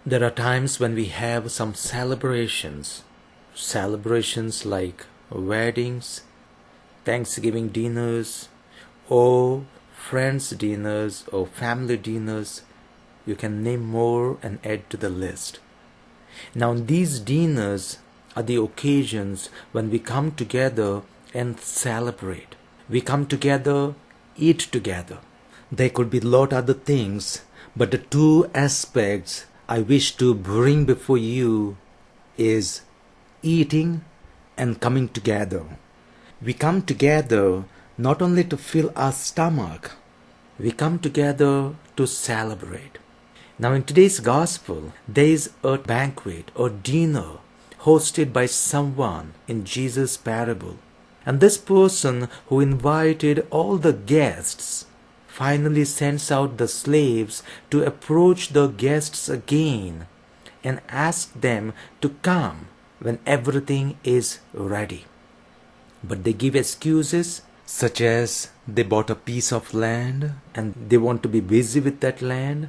There are times when we have some celebrations like weddings, Thanksgiving dinners, or friends dinners or family dinners. You can name more and add to the list. Now these dinners are the occasions when we come together and celebrate. We come together, eat together. There could be a lot other things, but the two aspects I wish to bring before you is eating and coming together. We come together not only to fill our stomach, we come together to celebrate. Now in today's gospel, there is a banquet or dinner hosted by someone in Jesus' parable. And this person who invited all the guests finally sends out the slaves to approach the guests again and ask them to come when everything is ready. But they give excuses such as they bought a piece of land and they want to be busy with that land.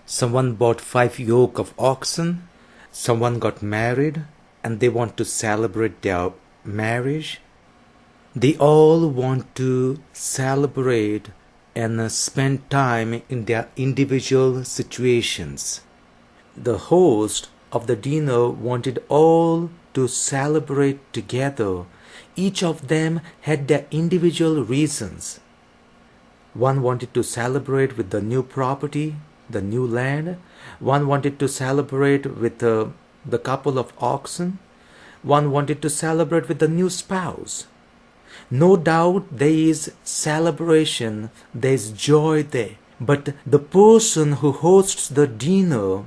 Someone bought 5 yoke of oxen. Someone got married and they want to celebrate their marriage. They all want to celebrate and spend time in their individual situations. The host of the dinner wanted all to celebrate together. Each of them had their individual reasons. One wanted to celebrate with the new property, the new land. One wanted to celebrate with the couple of oxen. One wanted to celebrate with the new spouse. No doubt there is celebration, there is joy there. But the person who hosts the dinner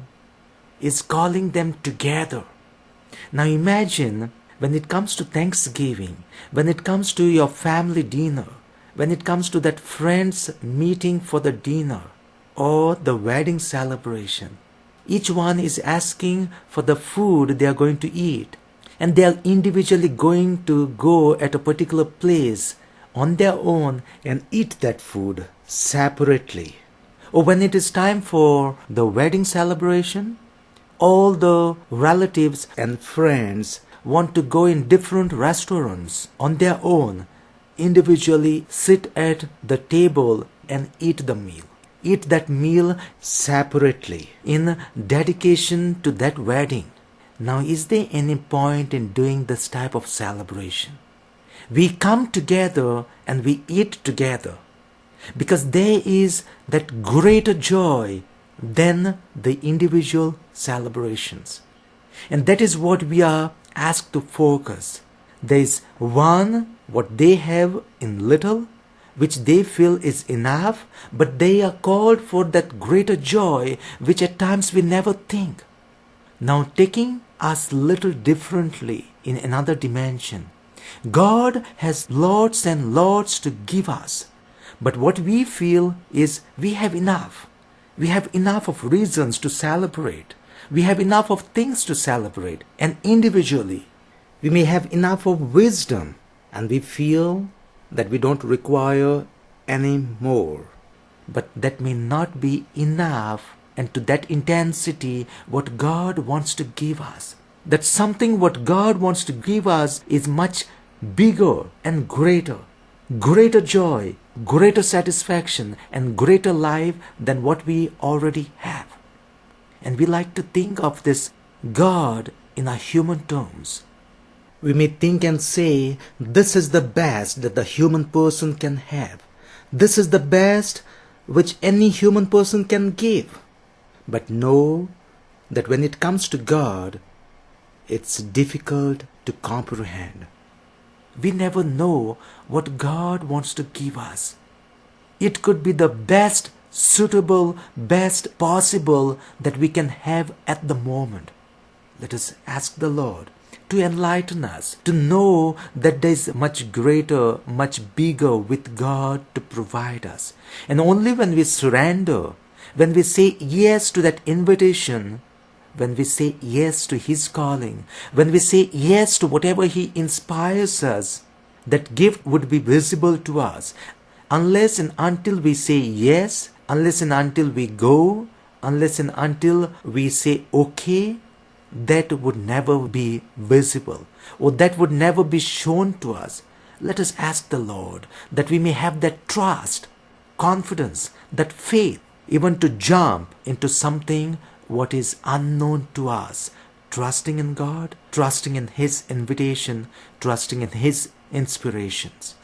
is calling them together. Now imagine when it comes to Thanksgiving, when it comes to your family dinner, when it comes to that friends meeting for the dinner or the wedding celebration. Each one is asking for the food they are going to eat. And they are individually going to go at a particular place on their own and eat that food separately. Or when it is time for the wedding celebration, all the relatives and friends want to go in different restaurants on their own, individually sit at the table and eat the meal. Eat that meal separately in dedication to that wedding. Now, is there any point in doing this type of celebration? We come together and we eat together because there is that greater joy than the individual celebrations. And that is what we are asked to focus. There is one, what they have in little, which they feel is enough, but they are called for that greater joy, which at times we never think. Now, taking us little differently in another dimension, God has lots and lots to give us, but what we feel is we have enough. We have enough of reasons to celebrate. We have enough of things to celebrate, and individually we may have enough of wisdom and we feel that we don't require any more. But that may not be enough, and to that intensity what God wants to give us. That something what God wants to give us is much bigger and greater. Greater joy, greater satisfaction and greater life than what we already have. And we like to think of this God in our human terms. We may think and say, this is the best that the human person can have. This is the best which any human person can give. But know that when it comes to God, it's difficult to comprehend. We never know what God wants to give us. It could be the best suitable, best possible that we can have at the moment. Let us ask the Lord to enlighten us, to know that there is much greater, much bigger with God to provide us. And only when we surrender, when we say yes to that invitation, when we say yes to His calling, when we say yes to whatever He inspires us, that gift would be visible to us. Unless and until we say yes, unless and until we go, unless and until we say okay, that would never be visible, or that would never be shown to us. Let us ask the Lord that we may have that trust, confidence, that faith, even to jump into something what is unknown to us, trusting in God, trusting in His invitation, trusting in His inspirations.